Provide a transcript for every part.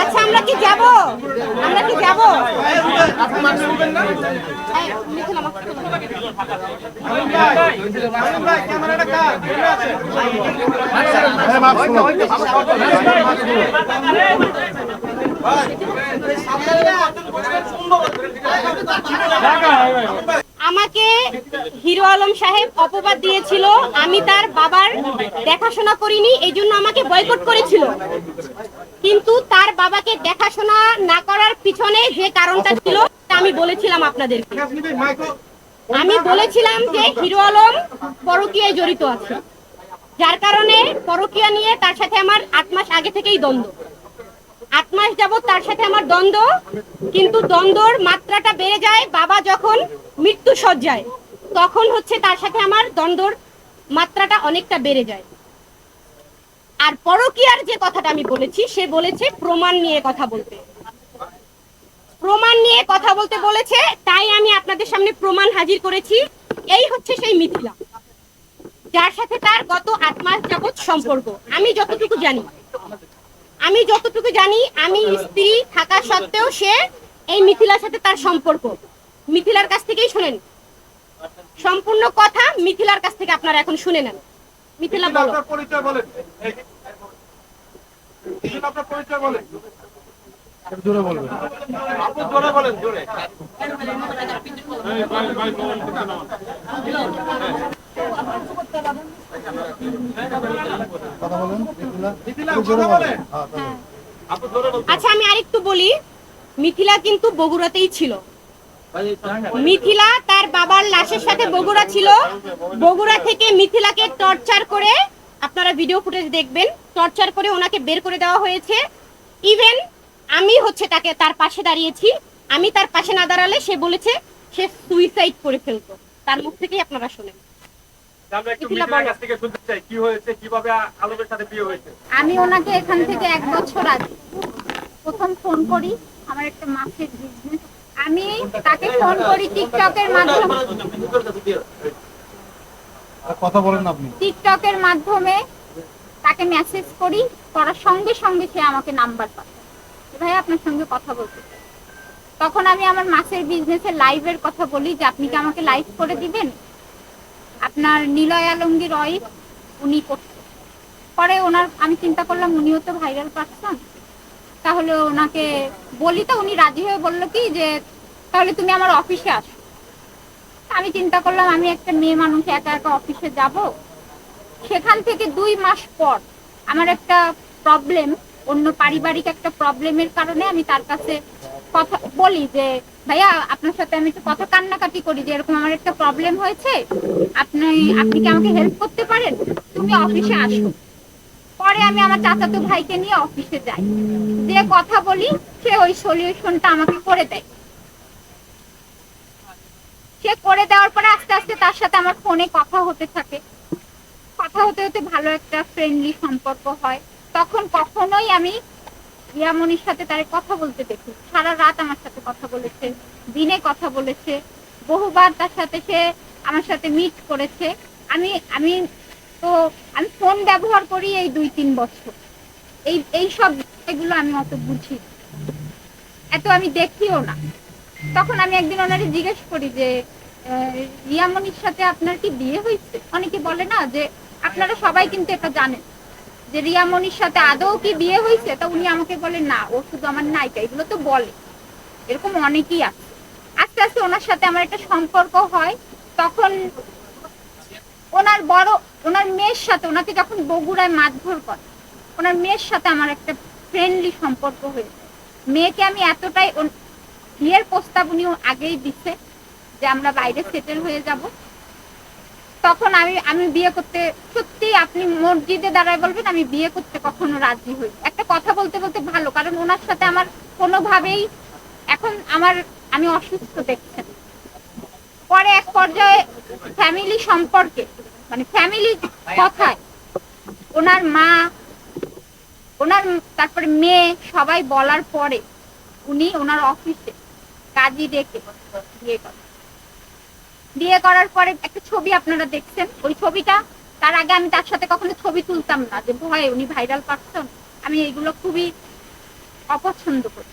আচ্ছা আমরা কি যাব? আমরা কি যাব? আমাকে হিরো আলম সাহেব অপবাদ দিয়েছিল, আমি তার বাবার দেখাশোনা করিনি, এই জন্য আমাকে বয়কট করেছিল। কিন্তু তার বাবাকে দেখাশোনা না করার পিছনে যে কারণটা ছিল আমি বলেছিলাম আপনাদের। আমি বলেছিলাম যে হিরো আলম পরকীয়ায় জড়িত আছে, যার কারণে পরকীয়া নিয়ে তার সাথে আমার 8 মাস আগে থেকেই দ্বন্দ্ব। 8 মাস যাবত তার সাথে আমার দ্বন্দ্ব, কিন্তু দ্বন্দ্বর মাত্রাটা বেড়ে যায় বাবা যখন মৃত্যু সজ্জায়, তখন হচ্ছে তার সাথে আমার দ্বন্দ্বর মাত্রাটা অনেকটা বেড়ে যায়। আর পরকীয়ার যে কথাটা আমি বলেছি, সে বলেছে প্রমাণ নিয়ে কথা বলতে, প্রমাণ নিয়ে কথা বলতে বলেছে, তাই আমি আপনাদের সামনে প্রমাণ হাজির করেছি। এই হচ্ছে সেই মিথিলা, যার সাথে তার গত 8 মাস যাবত সম্পর্ক। আমি যতটুকু জানি, আমি স্ত্রী থাকা সত্ত্বেও সে এই মিথিলার সাথে তার সম্পর্ক। মিথিলার কাছ থেকেই শুনেন সম্পূর্ণ কথা, মিথিলার কাছ থেকে আপনারা এখন শুনে নেন। মিথিলা বলো, আপনার পরিচয় বলেন। আপনার পরিচয় বলেন, জোরে বলবেন, আপনি জোরে বলেন, জোরে। আচ্ছা আমি আরেকটু বলি, মিথিলা কিন্তু বগুড়াতেই ছিল। মিথিলা তার বাবার লাশের সাথে বগুড়া ছিল। বগুড়া থেকে মিথিলাকে টর্চার করে, আপনারা ভিডিও ফুটেজ দেখবেন, টর্চার করে ওনাকে বের করে দেওয়া হয়েছে। ইভেন আমি হচ্ছে তাকে তার পাশে দাঁড়িয়েছি, আমি তার পাশে না দাঁড়ালে সে বলেছে সে সুইসাইড করে ফেলতো। তার মুখ থেকেই আপনারা শুনেন। আমি ওনাকে এখান থেকে 1 বছর আগে প্রথম ফোন করি, আমার একটা মাছের বিজনেস, আমি তাকে ফোন করি টিকটকের মাধ্যমে, কথা বলেন আপনি, টিকটকের মাধ্যমে তাকে মেসেজ করি, করার সঙ্গে সঙ্গে সে আমাকে নাম্বার পাঠায়, ভাই আপনার সঙ্গে কথা বলতে চাই। তখন আমি আমার মাছের বিজনেসের লাইভের কথা বলি যে আপনি কি আমাকে লাইভ করে দিবেন, আপনার নিলয় আলমগীর ওয়াইফ উনি করতে। পরে ওনার আমি চিন্তা করলাম উনিও তো ভাইরাল পারসন, তাহলে ওনাকে বলি, তো উনি রাজি হয়ে বললো কি যে তাহলে তুমি আমার অফিসে আসো। আমি চিন্তা করলাম আমি একটা মেয়ে মানুষ একা একা অফিসে যাব। সেখান থেকে 2 মাস পর আমার একটা প্রবলেম, অন্য পারিবারিক একটা প্রবলেমের কারণে আমি তার কাছে কথা বলি যে ভাইয়া আপনার সাথে আমি একটু কথা কান্নাকাটি করি যে এরকম আমার একটা প্রবলেম হয়েছে, আপনি কি আমাকে হেল্প করতে পারেন, তুমি অফিসে আসো। পরে আমি আমার চাচাতো ভাইকে নিয়ে অফিসে যাই, যে কথা বলি সে ওই সলিউশনটা আমাকে করে দেয়। সে করে দেওয়ার পরে আস্তে আস্তে তার সাথে আমার ফোনে কথা হতে থাকে, কথা হতে হতে ভালো একটা ফ্রেন্ডলি সম্পর্ক হয়। তখন কখনোই আমি রিয়ামনির সাথে তার কথা বলতে দেখি, সারা রাত আমার সাথে কথা বলেছে, দিনে কথা বলেছে, বহুবার তার সাথে সে আমার সাথে মিট করেছে। আমি আমি তো আমি ফোন ব্যবহার করি এই 2-3 বছর, এই সব বিষয়গুলো আমি অত বুঝি, এত আমি দেখিও না। তখন আমি একদিন ওনারে জিজ্ঞেস করি যে রিয়ামনির সাথে আপনার কি বিয়ে হয়েছে? অনেকে বলে না যে, আপনারা সবাই কিন্তু এটা জানেন যে রিয়ামনির সাথে আদৌ কি বিয়ে হয়েছে, তা উনি আমাকে বলে না, ও শুধু আমার নায়িকা, এগুলো তো বলে, এরকম অনেকেই আছে। আস্তে আস্তে ওনার সাথে আমার একটা সম্পর্ক হয়। তখন ওনার মেয়ের সাথে, ওনাকে যখন বগুড়ায় মারধর করে, ওনার মেয়ের সাথে আমার একটা ফ্রেন্ডলি সম্পর্ক হয়েছে। মেয়েকে আমি এতটাই, বিয়ের প্রস্তাব উনি আগেই দিচ্ছে যে আমরা বাইরে সেটেল হয়ে যাব। তখন আমি বিয়ে করতে, সত্যি আপনি মসজিদে দাঁড়ায় বলবেন আমি বিয়ে করতে কখনো রাজি হই। একটা কথা বলতে বলতে ভালো, কারণ ওনার সাথে আমার কোনোভাবেই এখন আমি অসুস্থ দেখছেন। পরে এক পর্যায়ে ফ্যামিলি সম্পর্কে, মানে ফ্যামিলি কথায় ওনার মা, তারপরে মেয়ে সবাই বলার পরে উনি ওনার অফিসে কাজী ডেকে বিয়ে করার পরে একটা ছবি আপনারা দেখছেন। ওই ছবিটা, তার আগে আমি তার সাথে কখনো ছবি তুলতাম না, যে ভয়ে, উনি ভাইরাল পারসন, আমি এইগুলো খুবই অপছন্দ করি।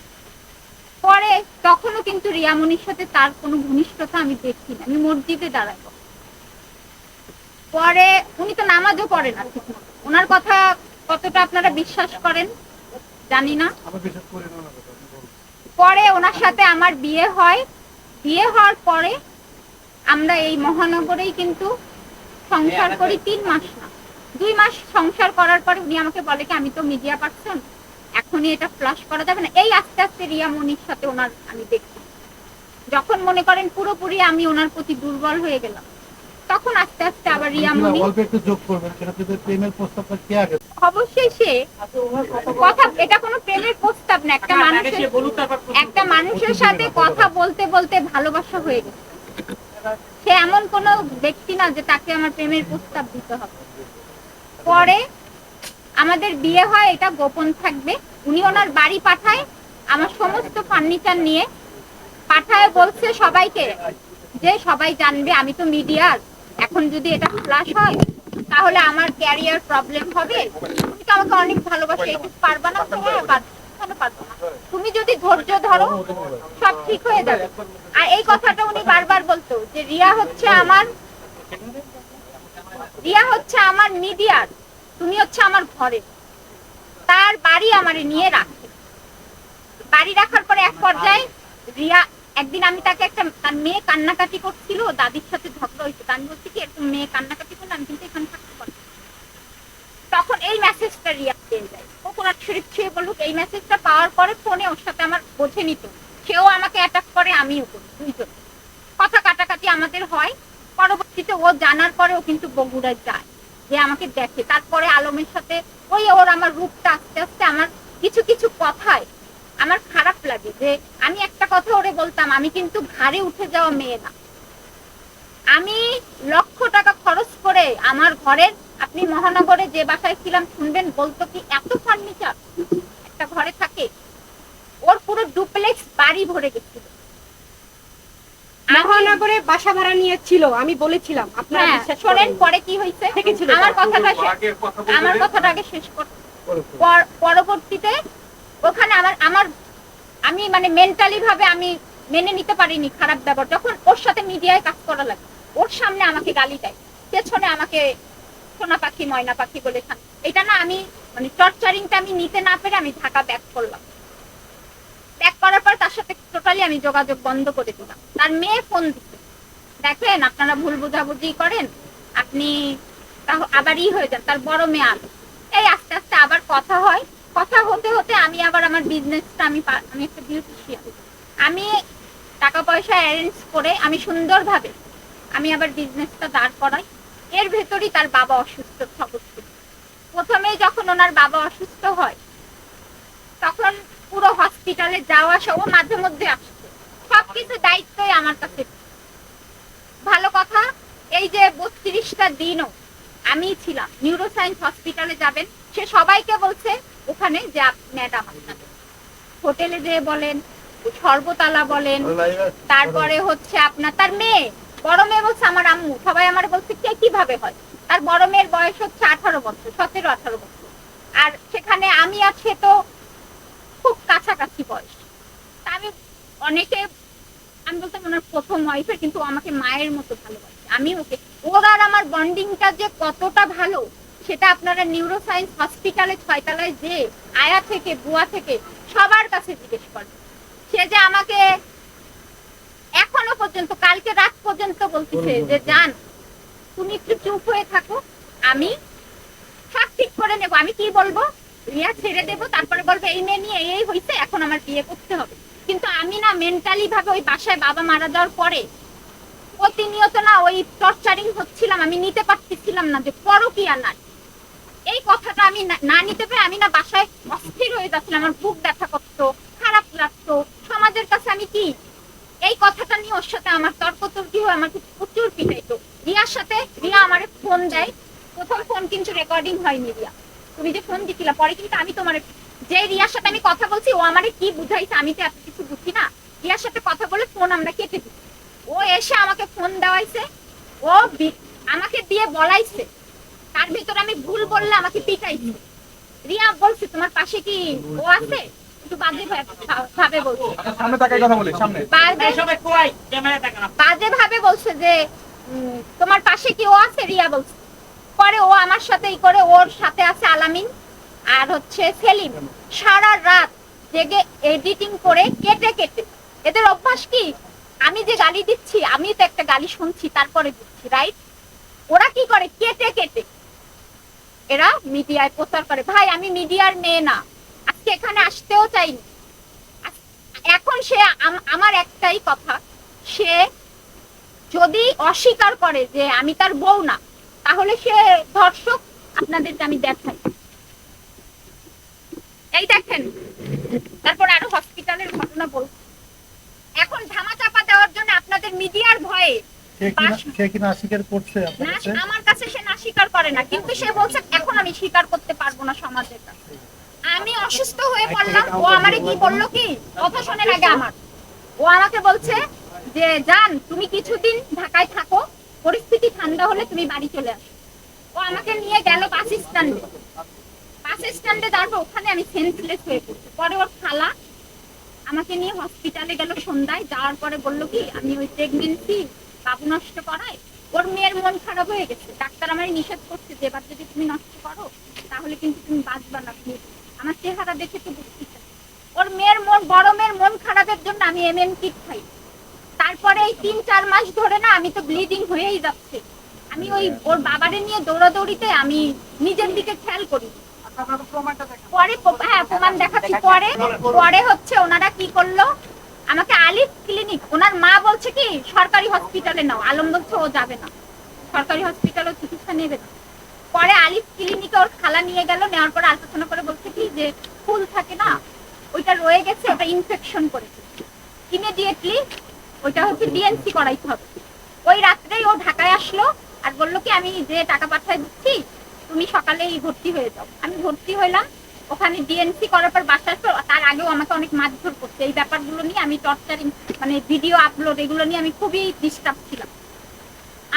পরে তখনও কিন্তু রিয়ামনির সাথে তার কোনো ঘনিষ্ঠতা আমি দেখি না। আমি মসজিদে দাঁড়াই, পরে উনি তো নামাজও পড়ে না ঠিক মতো। ওনার কথা কতটা আপনারা বিশ্বাস করেন জানি না। আমি বিশ্বাস করি না ওনার কথা, আপনি বলুন। পরে ওনার সাথে আমার বিয়ে হয়। বিয়ে হওয়ার পরে আমরা এই মহানগরেই কিন্তু সংসার করি 3 মাস না 2 মাস সংসার করার পরে উনি আমাকে বলে কি আমি তো মিডিয়া পারসন, এখনই এটা ফ্লাশ করা যাবে না। এই আস্তে আস্তে রিয়ামনির সাথে ওনার আমি দেখি, যখন মনে করেন পুরোপুরি আমি ওনার প্রতি দুর্বল হয়ে গেলাম, তখন আস্তে আস্তে আবার রিয়ামনি অল্প একটু যোগ করবেন, সেটা যদি প্রেমের প্রস্তাবটা কে আগে? অবশ্যই সে কথা, এটা কোনো প্রেমের প্রস্তাব না, একটা মানুষের সাথে কথা বলতে বলতে ভালোবাসা হয়ে গেছে। সে এমন কোনো ব্যক্তি না যে তাকে আমার প্রেমের প্রস্তাব দিতে হবে। পরে আমাদের বিয়ে হয়, এটা গোপন থাকবে। উনি ওনার বাড়ি পাঠায়, আমার সমস্ত ফার্নিচার নিয়ে পাঠায়, বলছে সবাইকে যে সবাই জানবে আমি তো মিডিয়ার, এখন যদি এটা ফ্লাশ হয় তাহলে আমার ক্যারিয়ার প্রবলেম হবে। তুমি তো আমাকে অনেক ভালোবাসো, একটু পারবা না? কেন পারবো না? তুমি যদি ধৈর্য ধরো সব ঠিক হয়ে যাবে। আর এই কথাটা উনি বারবার বলতো যে রিয়া হচ্ছে আমার মিডিয়ার, তুমি হচ্ছে আমার ঘরে। তার বাড়ি আমারে নিয়ে রাখে। বাড়ি রাখার পরে এক পর্যায়ে রিয়া একদিন, আমি তাকে তার মেয়ে কান্নাকাটি করছিল, দাদির সাথে ঝগড়া হয়েছে, আমি বলছি কি এরকম মেয়ে কান্নাকাটি করলে আমি কিন্তু এখানে থাকতে পারি। তখন এই মেসেজটা রিয়া পেয়ে যায়। ও কোরআন শরীফ ছুঁয়ে বলুক, এই মেসেজটা পাওয়ার পরে ফোনে ওর সাথে আমার বোঝে নিত, সেও আমাকে অ্যাটাক করে, আমিও করি, দুইজন কথা কাটাকাটি আমাদের হয়। পরবর্তীতে ও জানার পরেও কিন্তু বগুড়ায় যায়, যে আমাকে দেখে। তারপরে আলমের সাথে ওর আমার রূপটা আস্তে আস্তে, আমার কিছু কিছু কথায় আমার খারাপ লাগে যে আমি একটা কথা ওরে বলতাম, আমি কিন্তু ঘাড়ে উঠে যাওয়া মেয়ে না। আমি লক্ষ টাকা খরচ করে আমার ঘরের, আপনি মহানগরে যে বাসায় ছিলাম শুনবেন, বলতো কি এত ফার্নিচার একটা ঘরে থাকে। ওর পুরো ডুপ্লেক্স বাড়ি ভরে গেছিল। মহানগরে বাসা ভাড়া নিয়েছিল, আমি বলেছিলাম, আপনারা বিশ্বাস শোনেন পরে কি হয়েছে, আমার কথাটা আগে শেষ কর। পরবর্তীতে ওখানে আমি মানে মেন্টালি ভাবে আমি মেনে নিতে পারিনি খারাপ ব্যবহার। যখন ওর সাথে মিডিয়ায় কাজ করা লাগে, ওর সামনে আমাকে গালি দেয়, পেছনে আমাকে সোনা পাখি ময়না পাখি বলে। এটা না আমি মানে টর্চারিংটা আমি নিতে না পেরে আমি ঢাকা ব্যাক করলাম। ব্যাক করার পর তার সাথে টোটালি আমি যোগাযোগ বন্ধ করে দিলাম। তার মেয়ে ফোন দিচ্ছে, দেখেন আপনারা ভুল বুঝাবুঝি করেন, আপনি আবার হয়ে যান। তার বড় মেয়ে আলো, এই আস্তে আস্তে আবার কথা হয়। কথা হতে হতে আমি আবার আমার বিজনেসটা, আমি একটা বিউটিশিয়ান, আমি টাকা পয়সা অ্যারেঞ্জ করে আমি সুন্দরভাবে আমি আবার বিজনেসটা দাঁড় করাই। এর ভেতরই তার বাবা অসুস্থ খবর ছিল। প্রথমে যখন ওনার বাবা অসুস্থ হয়, তখন পুরো হসপিটালে যাওয়া আসা ও মাঝে মধ্যে আসছে, সবকিছু দায়িত্বই আমার কাছে। ভালো কথা, এই যে 32টা দিনও আমি ছিলাম। নিউরোসায়েন্স হসপিটালে যাবেন, সে সবাইকে বলছে ওখানে যে ম্যাডাম আপনাদের হোটেলে যেয়ে বলেন, সর্বতলা বলেন, তারপরে হচ্ছে আপনার তার মেয়ে, বড় মেয়ে বলছে আমার আম্মু, সবাই আমার বলছে কে কিভাবে হয়। তার বড় মেয়ের বয়স হচ্ছে 18 বছর, 17-18 বছর। আর সেখানে আমি আর সে তো খুব কাছাকাছি বয়স। তা আমি বলতাম ওনার প্রথম ওয়াইফে, কিন্তু আমাকে মায়ের মতো ভালোবাসে। আমি ওকে, ওর আর আমার বন্ডিংটা যে কতটা ভালো সেটা আপনারা নিউরোসায়েন্স হসপিটালে 6 তলায় যে আয়া থেকে বুয়া থেকে সবার কাছে জিজ্ঞেস করেন। সে যে আমাকে এখনো পর্যন্ত, কালকে রাত পর্যন্ত বলতেছে যে জান তুমি একটু চুপ হয়ে থাকো, আমি সব ঠিক করে নেবো। আমি কি বলবো, রিয়া ছেড়ে দেবো, তারপরে বলবো এই মেয়ে নিয়ে এই হয়েছে, এখন আমার বিয়ে করতে হবে। কিন্তু আমি না মেন্টালি ভাবে ওই বাসায় বাবা মারা যাওয়ার পরে প্রতিনিয়ত না ওই টর্চারিং হচ্ছিলাম, আমি নিতে পারতেছিলাম না যে পরকীয়া নাই। এই কথাটা আমি না নিতে পেরে আমি না বাসায় অস্থির হয়ে যাচ্ছিলাম, আমার বুক ব্যথা করতো, খারাপ লাগতো। সমাজের কাছে আমি কি এই কথাটা নিয়ে ওর সাথে আমার তর্কতর্কি হয়ে আমাকে প্রচুর পিটাইতো। রিয়ার সাথে, রিয়া আমারে ফোন দেয়, প্রথম ফোন কিন্তু রেকর্ডিং হয়নি। রিয়া তুমি যে ফোন দিছিলা, পরে কিন্তু আমি তোমার, যে রিয়ার সাথে আমি কথা বলছি ও আমারে কি বুঝাইছে, আমি তো এত কিছু বুঝি না। রিয়ার সাথে কথা বলে ফোন আমরা কেটে দিই। ও এসে আমাকে ফোন দেওয়াইছে, ও আমাকে দিয়ে বলাইছে, তার ভিতরে আমি ভুল বললে আমাকে পিটাইছে। রিয়া বলছে তোমার পাশে কি ও আছে, ও একটু বাজে ভাবে বলছে, সামনে তাকাই কথা বলি, সামনে বাজে ভাবে বলছে যে তোমার পাশে কি ও আছে, রিয়া বলছে। পরে ও আমার সাথে ই করে, ওর সাথে আছে আলামিন আর হচ্ছে সেলিম, সারা রাত জেগে এডিটিং করে কেটে কেটে, এদের অভ্যাস কি, আমি যে গালি দিচ্ছি আমি তো একটা গালি শুনছি তারপরে দিচ্ছি, রাইট? ওরা কি করে, কেটে কেটে এরা মিডিয়ায় প্রচার করে। ভাই আমি মিডিয়ার মেয়ে না, আজকে এখানে আসতেও চাইনি। এখন সে আমার একটাই কথা, সে যদি অস্বীকার করে যে আমি তার বউ না, তাহলে সে ধর্ষক। আপনাদেরকে আমি দেখাই, এই দেখেন। তারপর আরো হসপিটালের ঘটনা বলছি। এখন ধামাচাপা দেওয়ার জন্য আপনাদের মিডিয়ার ভয়ে, সে কিনা স্বীকার করছে আপনার না কাছে? আমার কাছে সে না স্বীকার করে না, কিন্তু সে বলছে এখন আমি স্বীকার করতে পারবো না সমাজের কাছে। আমি অসুস্থ হয়ে পড়লাম, ও আমারে কি বললো, কি কথা শোনেন আগে আমার, ও আমাকে বলছে যে জান তুমি কিছুদিন ঢাকায় থাকো, পরিস্থিতি ঠান্ডা হলে তুমি বাড়ি চলে আসো। ও আমাকে নিয়ে গেল বাস স্ট্যান্ডে, বাস স্ট্যান্ডে যাওয়ার ওখানে আমি সেন্সলেস হয়ে পড়ছি। পরে ওর খালা আমাকে নিয়ে হসপিটালে গেল সন্ধ্যায়, যাওয়ার পরে বললো কি আমি ওই প্রেগনেন্সি বাবু নষ্ট করায় ওর মেয়ের মন খারাপ হয়ে গেছে, ডাক্তার আমার নিষেধ করছে যে এবার যদি তুমি নষ্ট করো তাহলে কিন্তু তুমি বাঁচবা না। আমার চেহারা দেখে তো বুঝতেছে ওর মেয়ের মন, বড় মেয়ের মন খারাপের জন্য আমি এমএম কিট খাই। তারপরে এই 3-4 মাস ধরে না আমি তো ব্লিডিং হয়েই যাচ্ছে, আমি ওই ওর বাবারে নিয়ে দৌড়াদৌড়িতে আমি নিজের দিকে খেয়াল করি। পরে হ্যাঁ প্রমাণ দেখাচ্ছি। পরে হচ্ছে ওনারা কি করলো, আমাকে আলিফ ক্লিনিক, ওনার মা বলছে কি সরকারি হসপিটালে নাও, আলম বলছে ও যাবে না, সরকারি হসপিটালে চিকিৎসা নেবে না। পরে আলিফ ক্লিনিকে ওর খালা নিয়ে গেল, নেওয়ার পরে আলোচনা করে বলছে কি যে ফুল থাকে না ওইটা রয়ে গেছে, ওটা ইনফেকশন করেছে, ইমিডিয়েটলি ওইটা হচ্ছে ডিএনসি করাইতে হবে। ওই রাত্রেই ও ঢাকায় আসলো আর বললো কি আমি যে টাকা পাঠাই দিচ্ছি তুমি সকালেই ভর্তি হয়ে যাও। আমি ভর্তি হইলাম, ওখানে ডিএনসি করার পর বাসা আসলো। তার আগেও আমাকে অনেক মারধর করছে, এই ব্যাপারগুলো নিয়ে আমি টর্চারিং, মানে ভিডিও আপলোড এগুলো নিয়ে আমি খুবই ডিস্টার্ব ছিলাম।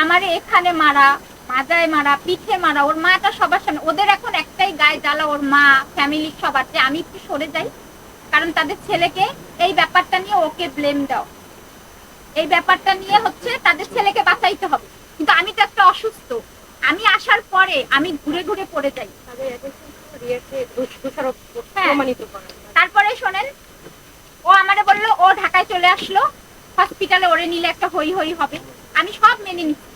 আমারে এখানে মারা, মাজায় মারা, পিঠে মারা, ওর মাটা সবার সামনে। ওদের এখন একটাই গায়ে জ্বালা, ওর মা ফ্যামিলি সবার, যে আমি একটু সরে যাই, কারণ তাদের ছেলেকে এই ব্যাপারটা নিয়ে ওকে ব্লেম দাও, এই ব্যাপারটা নিয়ে হচ্ছে তাদের ছেলেকে বাঁচাইতে হবে। কিন্তু আমি তো একটা অসুস্থ, আমি আসার পরে আমি ঘুরে ঘুরে পড়ে যাই। তারপরে শোনেন, ও আমারে বললো ও ঢাকায় চলে আসলো, হসপিটালে ওরে নিলে একটা হই হই হবে, আমি সব মেনে নিচ্ছি।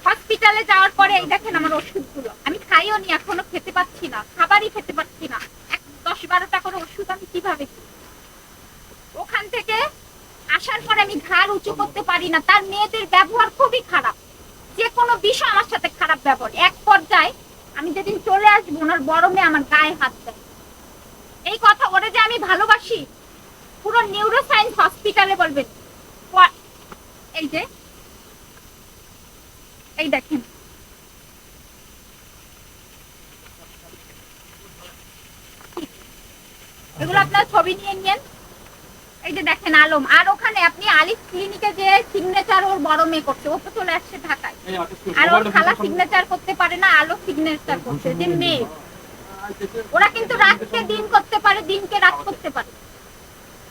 হসপিটালে যাওয়ার পরে এই দেখেন আমার ওষুধগুলো আমি খাইও নি, এখনো খেতে পাচ্ছি না, খাবারই খেতে পাচ্ছি না। 10-12 টাকার ওষুধ আমি কিভাবে খাই? ওখান থেকে আসার পরে আমি ঘাড় উঁচু করতে পারি না। তার মেয়েদের ব্যবহার খুবই খারাপ, যে কোনো বিষয় আমার সাথে খারাপ ব্যবহার। এক পর্যায়ে আমি যেদিন চলে আসবো, ওনার বড় মেয়ে আমার গায়ে হাত দেয়। এই কথা ওরে যে আমি ভালোবাসি, পুরো নিউরোসায়েন্স হসপিটালে বলবেন। এই যে এই দেখেন, এগুলো আপনার ছবি নিয়ে নিয়েন। এই যে দেখেন আলম, আর ওখানে আপনি আলিফ ক্লিনিকে যে সিগনেচার ওর বড় মেয়ে করছে, ও তো চলে আসছে ঢাকায়, আর ওর খালা সিগনেচার করতে পারে না, আলো সিগনেচার করছে, যে মেয়ে। ওরা কিন্তু রাতকে দিন করতে পারে, দিনকে রাত করতে পারে।